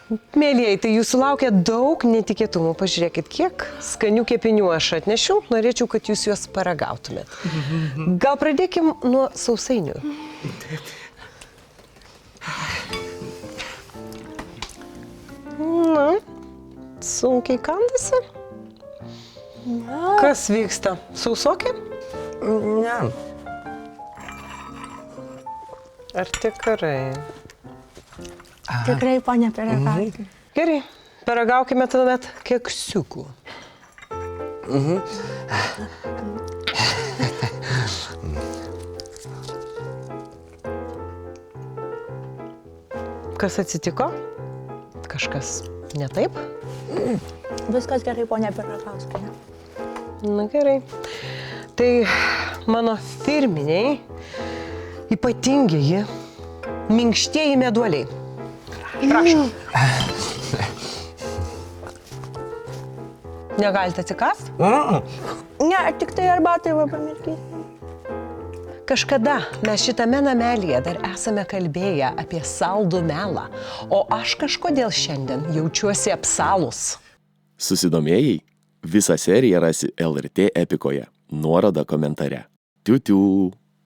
Mėlyjei, tai jūsų laukia daug netikėtumų. Pažiūrėkit, kiek skanių kepinių aš atnešiau. Norėčiau, kad jūs juos paragautumėt. Gal pradėkim nuo sausainių. Na, sunkiai kandasi. Kas vyksta? Sausokė? Ne. Ar tikrai? Tikrai, ponia Piragaitė. Gerai, paragaukime tuomet keksiukų. Kas atsitiko? Kažkas ne taip? Viskas gerai, ponia Piragauskienė. Na gerai. Tai mano firminiai, ypatingieji, minkštieji meduoliai. Prašom. Negalite atsikast? Ne, tik tai arbatai va pamirkysiu. Kažkada mes šitame namelyje dar esame kalbėję apie saldų melą, o aš kažkodėl šiandien jaučiuosi apsalus. Susidomėjai? Visą seriją rasi LRT Epikoje. Nuoroda komentare. Tiu-tiu.